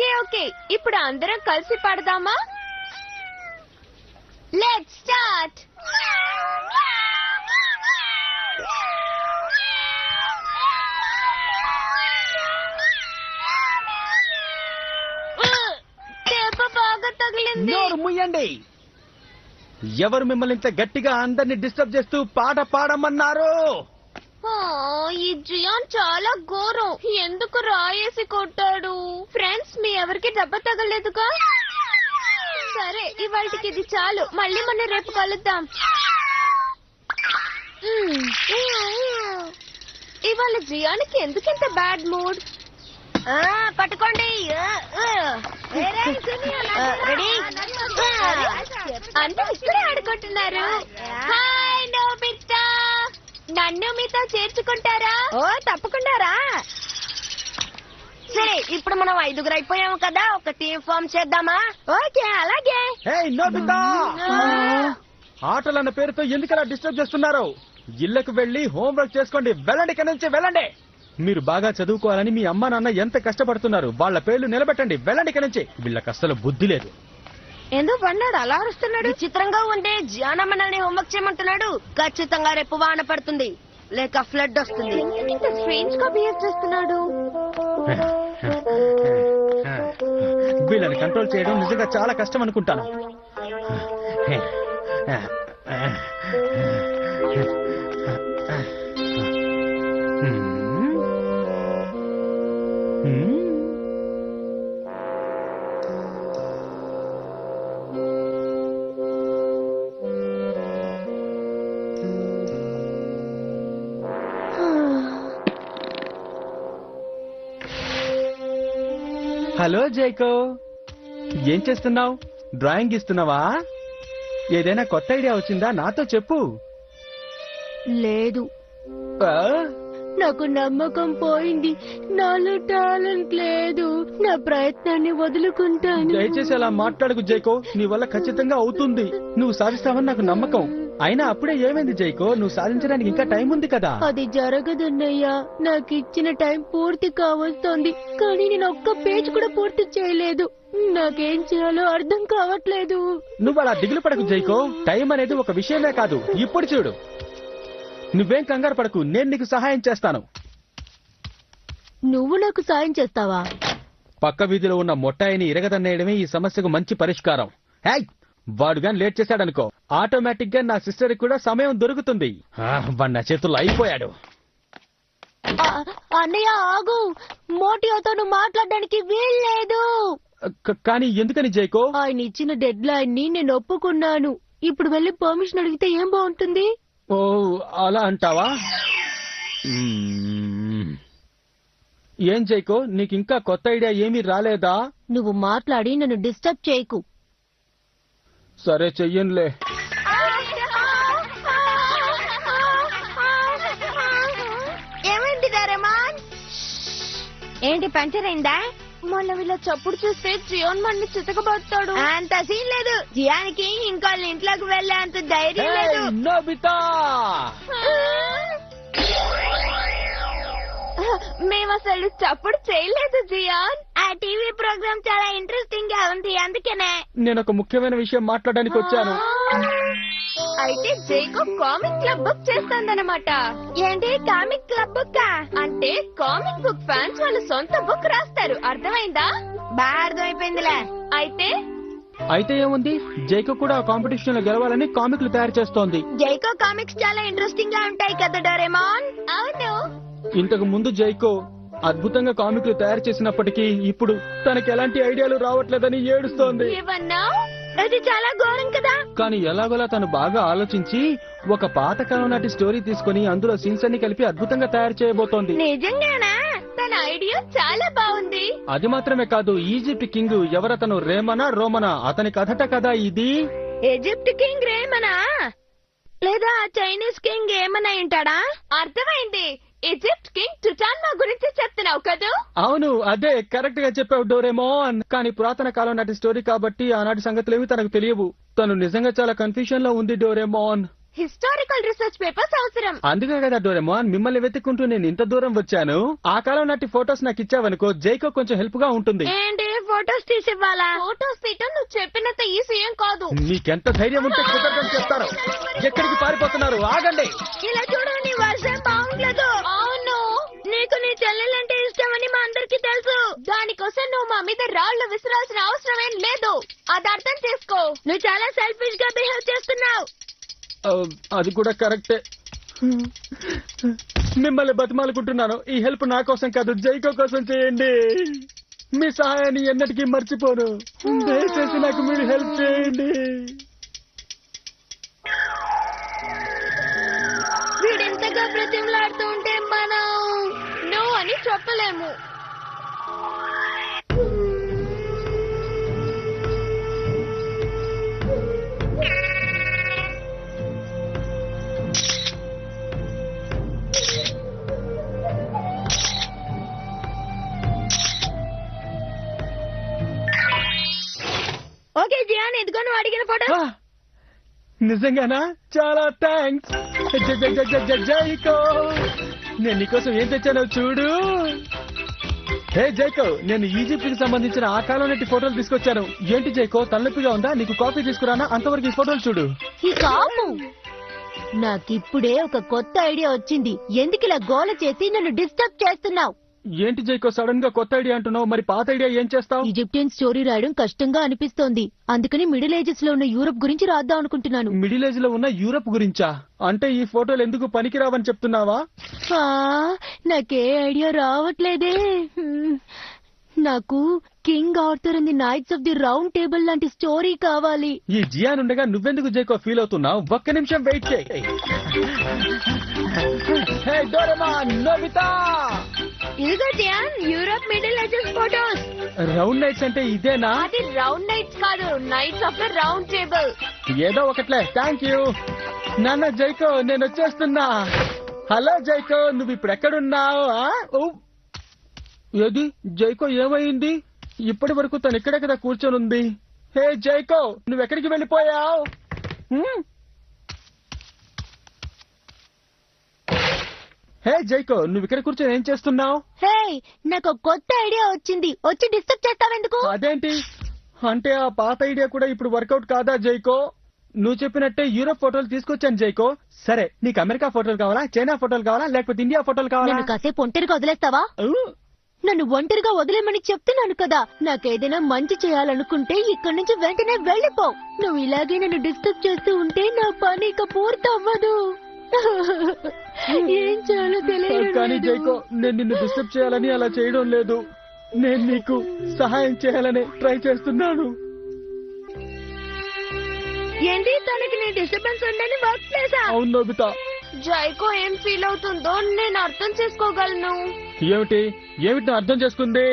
Okay okay, ఇప్పుడు అందరం కలిసి పాడదామా? Let's start. దెబ్బ బాగా తగిలింది. నోరు ముయ్యండి. ఎవరు మిమ్మల్ని ఇంత గట్టిగా అందరినీ డిస్టర్బ్ చేస్తూ పాట పాడమన్నారు? ఈ జియాన్ చాలా ఘోరం. ఎందుకు రాయేసి కొట్టాడు? ఫ్రెండ్స్, మీ ఎవరికి దెబ్బ తగలేదుగా? సరే, ఇవాళకి ఇది చాలు. మళ్ళీ మనం రేపు కలుద్దాం. ఇవాళ జియాన్కి ఎందుకింత బ్యాడ్ మూడ్? పట్టుకోండి. అందరూ ఇక్కడే ఆడుకుంటున్నారు. హాయ్ నోబితా, నన్ను మీతో చేర్చుకుంటారా? ఓ తప్పకుండా. సరే, ఇప్పుడు మనం 5గురు అయిపోయాము కదా, ఒక టీం ఫామ్ చేద్దామా? ఓకే, అలాగే. నోబితా, ఆటలన్న పేరుతో ఎందుకలా డిస్టర్బ్ చేస్తున్నారు? ఇళ్లకు వెళ్లి హోంవర్క్ చేసుకోండి. వెళ్ళండి, ఇక్కడి నుంచి వెళ్ళండి. మీరు బాగా చదువుకోవాలని మీ అమ్మా నాన్న ఎంత కష్టపడుతున్నారు. వాళ్ళ పేర్లు నిలబెట్టండి. వెళ్ళండి ఇక్కడి నుంచి. వీళ్ళకి అసలు బుద్ధి లేదు. ఎందుకు పన్నాడు అలా అరుస్తున్నాడు? చిత్రంగా ఉంటే జియానా మనల్ని హోంవర్క్ చేయమంటున్నాడు. ఖచ్చితంగా రేపు వాన పడుతుంది, లేక ఫ్లడ్ వస్తుంది. ఇంత స్ట్రేంజ్ గా బిహేవ్ చేస్తున్నాడు. వీళ్ళని కంట్రోల్ చేయడం నిజంగా చాలా కష్టం అనుకుంటాను. హలో జైకో, ఏం చేస్తున్నావు? డ్రాయింగ్ ఇస్తున్నావా? ఏదైనా కొత్త ఐడియా వచ్చిందా? నాతో చెప్పు. లేదు, ఆ? నాకు నమ్మకం పోయింది. నాలో టాలెంట్ లేదు. నా ప్రయత్నాన్ని వదులుకుంటాను. దయచేసి అలా మాట్లాడకు జైకో. నీ వల్ల ఖచ్చితంగా అవుతుంది. నువ్వు సాధిస్తావని నాకు నమ్మకం. అయినా అప్పుడే ఏమైంది జైకో? నువ్వు సాధించడానికి ఇంకా టైం ఉంది కదా. అది జరగదన్నయ్యా. నాకు ఇచ్చిన టైం పూర్తి కావస్తోంది, కానీ నేను ఒక్క పేజ్ కూడా పూర్తి చేయలేదు. నాకేం చేయాలో అర్థం కావట్లేదు. నువ్వు అలా దిగులు పడకు జైకో. టైం అనేది ఒక విషయమే కాదు. ఇప్పుడు చూడు, నువ్వేం కంగారు పడకు. నేను నీకు సహాయం చేస్తాను. నువ్వు నాకు సాయం చేస్తావా? పక్క వీధిలో ఉన్న మొట్టాయిని ఇరగదన్నేయడమే ఈ సమస్యకు మంచి పరిష్కారం. హేయ్, వాడుగా లేట్ చేశాడనుకో, ఆటోమేటిక్ గా నా సిస్టర్ కూడా సమయం దొరుకుతుంది. వాడు నా చేతుల్లో అయిపోయాడు. అన్నయ్య ఆగు, మోటియోతో నువ్వు మాట్లాడడానికి వీల్లేదు. కానీ ఎందుకని జైకో? ఆయన ఇచ్చిన డెడ్ లైన్ ని నేను ఒప్పుకున్నాను. ఇప్పుడు వెళ్ళి పర్మిషన్ అడిగితే ఏం బాగుంటుంది? ఓ, అలా అంటావా? ఏం జైకో, నీకు ఇంకా కొత్త ఐడియా ఏమీ రాలేదా? నువ్వు మాట్లాడి నన్ను డిస్టర్బ్ చేయకు. సరే, చెయ్యనులే. ఏమైంది డోరేమాన్? ఏంటి, పంచర్ అయిందా? మళ్ళీ వీళ్ళ చప్పుడు చూస్తే జియాన్ మనని చితకబడతాడు. అంత సీన్ లేదు. జియానికి ఇంకోళ్ళ ఇంట్లోకి వెళ్ళే అంత ధైర్యం లేదు. నోబితా, మేము అసలు చప్పుడు చేయలేదు జియాన్. ఆ టీవీ ప్రోగ్రామ్ చాలా ఇంట్రెస్టింగ్ గా ఉంది, అందుకనే. నేను ఒక ముఖ్యమైన విషయం మాట్లాడడానికి వచ్చాను. అయితే జైకో కామిక్ క్లబ్ బుక్ చేస్తాందన్నమాట. ఏంటి, కామిక్ క్లబ్ బుక్? అంటే కామిక్ బుక్ ఫ్యాన్స్ వాళ్ళ సొంత బుక్ రాస్తారు. అర్థమైందా? బాగా అర్థమైపోయిందిలే. అయితే ఏముంది, జైకో కూడా ఆ కాంపిటీషన్ లో గెలవాలని కామిక్లు తయారు చేస్తోంది. జైకో కామిక్స్ చాలా ఇంట్రెస్టింగ్ గా ఉంటాయి కదా డోరేమాన్? అవును. ఇంతకు ముందు జైకో అద్భుతంగా కామిక్లు తయారు చేసినప్పటికీ ఇప్పుడు తనకి ఎలాంటి ఐడియాలు రావట్లేదని ఏడుస్తోంది. ఏమన్నా? అది చాలా ఘోరం కదా. కానీ ఎలాగోలా తను బాగా ఆలోచించి ఒక పాతకాలం నాటి స్టోరీ తీసుకుని అందులో సీన్స్ అన్ని కలిపి అద్భుతంగా తయారు చేయబోతోంది. నిజంగానా? తన ఐడియా చాలా బాగుంది. అది మాత్రమే కాదు, ఈజిప్ట్ కింగ్ ఎవరతను, రేమనా రోమనా, అతని కథట కదా ఇది. ఈజిప్ట్ కింగ్ రేమనా, లేదా చైనీస్ కింగ్ ఏమన్నా ఉంటాడా? అర్థమైంది. ఈజిప్ట్ కింగ్ టుటాన్మా గురించి చెప్తున్నావు కదూ? అవును, అదే కరెక్ట్ గా చెప్పావు డోరేమోన్. కానీ పురాతన కాలం నాటి స్టోరీ కాబట్టి ఆనాటి సంగతులేవి తనకు తెలియవు. తను నిజంగా చాలా కన్ఫ్యూజన్ లో ఉంది డోరేమోన్. హిస్టారికల్ రీసెర్చ్ పేపర్స్ అవసరం. అందుకే కదా డోరేమోన్ మిమ్మల్ని వెతుక్కుంటూ నేను ఇంత దూరం వచ్చాను. ఆ కాలం నాటి ఫొటోస్ నాకు ఇచ్చావనుకో, జైకో కొంచెం హెల్ప్ గా ఉంటుంది. ఏంటి, ఫోటోస్ తీసివ్వాలా? ఫోటోస్ తీయటం నువ్వు చెప్పినంత ఈజీ ఏం కాదు. మీకెంత ధైర్యం ఉంటే కుదరదని చెప్తారు. ఎక్కడికి పారిపోతున్నారు? ఆగండి. ఇలా చూడు, నీ వర్షం బాగుండలేదు. అవును, నీకు నీ చెల్లెలంటే ఇష్టమని మా అందరికి తెలుసు. దానికోసం నువ్వు మా మీద రాళ్లు విసిరాల్సిన అవసరం ఏం లేదు. అది అర్థం చేసుకో. నువ్వు చాలా సెల్ఫిష్ గా బిహేవ్ చేస్తున్నావు. అది కూడా కరెక్టే. మిమ్మల్ని బతిమాలుకుంటున్నాను. ఈ హెల్ప్ నా కోసం కాదు, జైకో కోసం చేయండి. మీ సహాయాన్ని ఎన్నటికీ మర్చిపోను. దయచేసి నాకు మీరు హెల్ప్ చేయండి. వీడింతగా బ్రతిమలాడుతూ ఉంటే మనం నో అని చెప్పలేము. ఓకే జియాన్, ఇదిగో నువ్వు అడిగిన ఫోటో. ఆ, నిజంగానా? చాలా థ్యాంక్స్. జైకో, నేను నీకోసం ఏం తెచ్చానో చూడు. హే జైకో, నేను ఈజిప్ట్ కి సంబంధించిన ఆ కాలం నాటి ఫోటోలు తీసుకొచ్చాను. ఏంటి జైకో, తలనొప్పిగా ఉందా? నీకు కాఫీ తీసుకురానా? అంతవరకు ఈ ఫోటోలు చూడు. ఈ కాపు నాకిప్పుడే ఒక కొత్త ఐడియా వచ్చింది. ఎందుకు ఇలా గోల చేసి నన్ను డిస్టర్బ్ చేస్తున్నావు? ఏంటి జైకో, సడన్ గా కొత్త ఐడియా అంటున్నావు? మరి పాత ఐడియా ఏం చేస్తావు? ఈజిప్టియన్ స్టోరీ రాయడం కష్టంగా అనిపిస్తోంది. అందుకని మిడిల్ ఏజెస్ లో ఉన్న యూరప్ గురించి రాద్దాం అనుకుంటున్నాను. మిడిల్ ఏజ్ లో ఉన్న యూరప్ గురించా? అంటే ఈ ఫోటోలు ఎందుకు పనికిరావని చెప్తున్నావా? ఆ, నాకే ఐడియా రావట్లేదే. నాకు king Arthur and the nights of the round table లాంటి స్టోరీ కావాలి. ఈ జియాన్ ఉండగా నువ్వెందుకు జైకో ఫీల్ అవుతున్నావు? ఒక్క నిమిషం వెయిట్ చేయి. హే డోరేమాన్, నోబితా, ఇదిగో Gian, Europe middle ages photos. Round knights అంటే ఇదేనా? అది రౌండ్ నైట్స్ కాదు, knights of the round table. ఏదో ఒకట్లే. థ్యాంక్ యూ నాన్న. జైకో, నేను వచ్చేస్తున్నా. హలో జైకో, నువ్వు ఇప్పుడు ఎక్కడున్నావు? ఏది జైకో, ఏమైంది? ఇప్పటి వరకు తను ఇక్కడే కదా కూర్చొని ఉంది. హే జైకో, నువ్వెక్కడికి వెళ్ళిపోయావు? హే జైకో, నువ్వు ఇక్కడ కూర్చొని ఏం చేస్తున్నావు? హే, నాకు ఒక కొత్త ఐడియా వచ్చింది. వచ్చి డిస్టర్బ్ చేస్తావెందుకు? అదేంటి? అంటే ఆ పాత ఐడియా కూడా ఇప్పుడు వర్కౌట్ కాదా జైకో? నువ్వు చెప్పినట్టే యూరోప్ ఫోటోలు తీసుకొచ్చాను జైకో. సరే, నీకు అమెరికా ఫోటోలు కావాలా, చైనా ఫోటోలు కావాలా, లేకపోతే ఇండియా ఫోటోలు కావాలా? నన్ను కాసేపు ఒంటరిగా వదిలేస్తావా? నన్ను ఒంటరిగా వదిలేమని చెప్తున్నాను కదా. నాకేదైనా మంచి చేయాలనుకుంటే ఇక్కడి నుంచి వెంటనే వెళ్ళిపో. నువ్వు ఇలాగే నన్ను డిస్టర్బ్ చేస్తూ ఉంటే నా పని ఇక పూర్తవ్వదు. ఏం చేయాలో కానీ తెలియదు. జైకో, నేను నిన్ను డిస్టర్బ్ చేయాలని అలా చేయడం లేదు. నేను నీకు సహాయం చేయాలని ట్రై చేస్తున్నాను. ఏంటి, తనకి నీ డిస్టర్బెన్స్ ఉండని వర్క్ ప్లేసా? అవును నోబితా. జైకో ఏం ఫీల్ అవుతుందో నేను అర్థం చేసుకోగలను. ఏమిటి ఏమిటి నా అర్థం చేసుకుంది?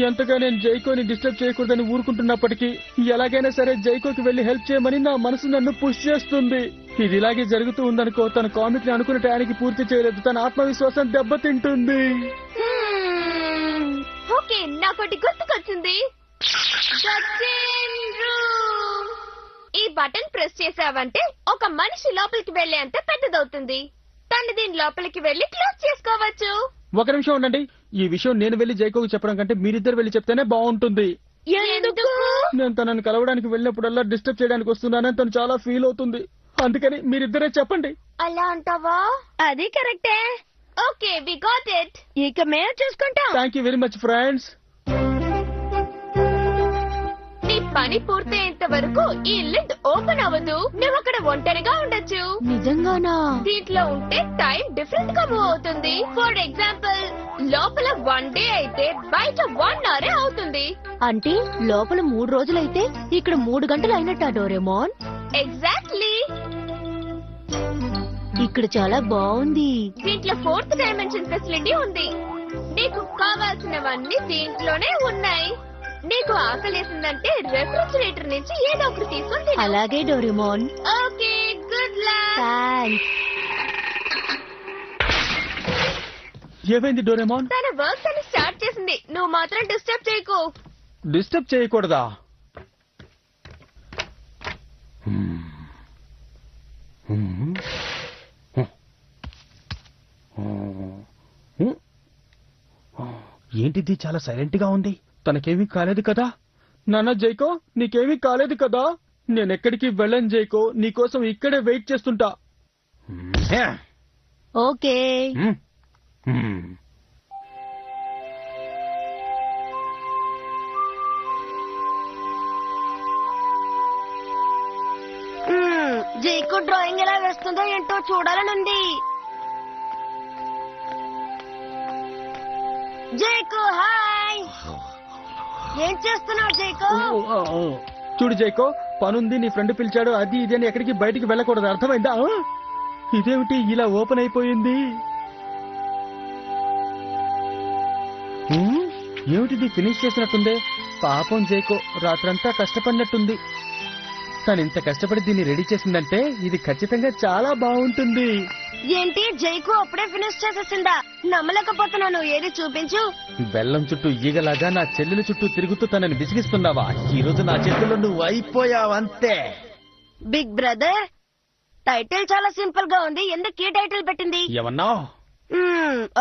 ఎంతగా నేను జైకోని డిస్టర్బ్ చేయకూడదని ఊరుకుంటున్నప్పటికీ ఎలాగైనా సరే జైకోకి వెళ్లి హెల్ప్ చేయమని నా మనసు నన్ను పుష్ చేస్తుంది. ఇది ఇలాగే జరుగుతూ ఉందనుకో, తన కామిక్ ని అనుకున్న టయానికి పూర్తి చేయలేదు. తన ఆత్మవిశ్వాసం దెబ్బతింటుంది. ఓకే, నాకోటి గుర్తుకొచ్చింది. The Chain Room. ఈ బటన్ ప్రెస్ చేసావంటే ఒక మనిషి లోపలికి వెళ్లేంత పెద్దదవుతుంది. తను దీని లోపలికి వెళ్లి క్లోజ్ చేసుకోవచ్చు. ఒక నిమిషం ఉండండి. ఈ విషయం నేను వెళ్లి జైకోకి చెప్పడం కంటే మీరిద్దరు వెళ్లి చెప్తేనే బాగుంటుంది. ఎందుకు? నేను తనని కలవడానికి వెళ్ళినప్పుడల్లా డిస్టర్బ్ చేయడానికి వస్తున్నానని తను చాలా ఫీల్ అవుతుంది. అందుకని మీరిద్దరే చెప్పండి. అలా అంటావా? అది కరెక్టే. Okay, we got it. ఇక మేము చూసుకుంటాం. Thank you very much friends. నీ పని పూర్తయ్యేంత వరకు ఈ లిడ్ ఓపెన్ అవ్వదు. నువ్వు అక్కడ ఒంటరిగా ఉండొచ్చు. నిజంగానా? దీంట్లో ఉంటే టైం డిఫరెంట్ గా మూవ్ అవుతుంది. ఫర్ ఎగ్జాంపుల్, లోపల 1 డే అయితే బయట 1 అవర్ అవుతుంది. అంటే లోపల 3 రోజులైతే ఇక్కడ 3 గంటలు అయినట్టా డోరేమోన్? ఎగ్జాక్ట్లీ. ఇక్కడ చాలా బాగుంది. దీంట్లో 4th డైమెన్షన్ ఫెసిలిటీ ఉంది. నీకు కావాల్సినవన్నీ దీంట్లోనే ఉన్నాయి. నీకు ఆకలేసిందంటే రెఫ్రిజిరేటర్ నుంచి ఏదో ఒకటి తీసుకొని తిను. అలాగే Doraemon. Okay, good luck. Thanks. ఏమైంది డోరేమోన్? తన వర్క్ అని స్టార్ట్ చేసింది. నువ్వు మాత్రం డిస్టర్బ్ చేయకు. డిస్టర్బ్ చేయకూడదా? ఏంటిది చాలా సైలెంట్ గా ఉంది. తనకేమీ కాలేదు కదా? నాన్న జైకో, నీకేమీ కాలేదు కదా? నేనెక్కడికి వెళ్ళను జైకో, నీకోసం ఇక్కడే వెయిట్ చేస్తుంటా. ఓకే. జైకు డ్రాయింగ్ ఎలా వేస్తుందో ఏంటో చూడాలనుంది. జైకు హాయ్, ఏం చేస్తున్నావు జైకు? చూడు జైకో, పనుంది, నీ ఫ్రెండ్ పిలిచాడు, అది ఇది అని ఎక్కడికి బయటికి వెళ్ళకూడదు, అర్థమైందా? ఇదేమిటి ఇలా ఓపెన్ అయిపోయింది? ఏమిటిది ఫినిష్ చేసినట్టుందే? పాపం జైకో రాత్రంతా కష్టపడినట్టుంది. తను ఇంత కష్టపడి దీన్ని రెడీ చేసిందంటే ఇది ఖచ్చితంగా చాలా బాగుంటుంది. ఏంటి జైకు అప్పుడే ఫినిష్ చేసేసిందా? నమ్మలేకపోతున్నాను. ఏది చూపించు. బెల్లం చుట్టూ ఈగలాగా నా చెల్లెల చుట్టూ తిరుగుతూ తనని విసిగిస్తున్నావా? ఈ రోజు నా చేతుల్లో నువ్వు అయిపోయావంతే. బిగ్ బ్రదర్, టైటిల్ చాలా సింపుల్ గా ఉంది. ఎందుకు ఈ టైటిల్ పెట్టింది? ఏమన్నావు?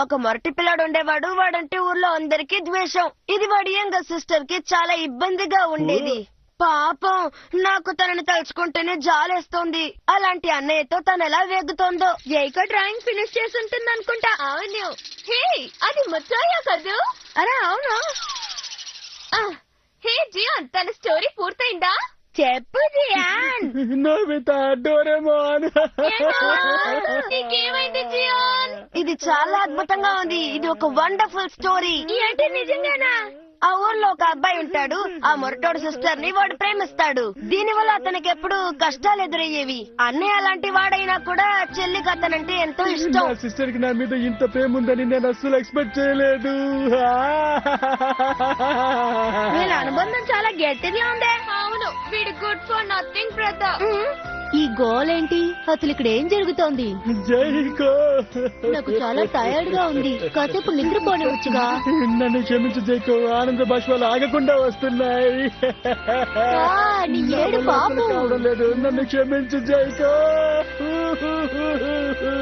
ఒక మొరటి పిల్లాడు ఉండేవాడు. వాడంటే ఊర్లో అందరికీ ద్వేషం. ఇది వాడి యంగర్ సిస్టర్ కి చాలా ఇబ్బందిగా ఉండేది. పాపం, నాకు తనని తలుచుకుంటేనే జాలేస్తోంది. అలాంటి అన్నయ్యతో తను ఎలా వేగుతోందో. జైకో డ్రాయింగ్ ఫినిష్ చేసి ఉంటుంది అనుకుంటా. అవును. హే, అది ముచ్చయ్య కదూ? అరే అవును. హే జియాన్, తన స్టోరీ పూర్తయిందా? చెప్పు జియాన్. Nobita, Doraemon. నీకేమైంది జియాన్? ఇది చాలా అద్భుతంగా ఉంది. ఇది ఒక వండర్ఫుల్ స్టోరీ. ఏంటి నిజంగానా? ఆ ఊర్లో ఒక అబ్బాయి ఉంటాడు. ఆ మొరటోడు సిస్టర్ ని వాడు ప్రేమిస్తాడు. దీనివల్ల అతనికి ఎప్పుడు కష్టాలు ఎదురయ్యేవి. అన్నయ్య అలాంటి వాడైనా కూడా చెల్లికి అతనంటే ఎంతో ఇష్టం. నా సిస్టర్ కి నా మీద ఇంత ప్రేమ ఉందని నేను అస్సలు ఎక్స్పెక్ట్ చేయలేదు. వీళ్ళ అనుబంధం చాలా గట్టిగా ఉందే. అవును, వీడు గుడ్ ఫర్ నథింగ్ బ్రదర్. ఈ గోల్ ఏంటి? అసలు ఇక్కడ ఏం జరుగుతోంది? జైకో, నాకు చాలా టైర్డ్ గా ఉంది. కాసేపు నిద్రపోనివచ్చుగా. నన్ను క్షమించు జైకో, ఆనంద బాష్పాలు ఆగకుండా వస్తున్నాయి. నీ ఏడు పాపం. కావడం లేదు, నన్ను క్షమించు జైకో.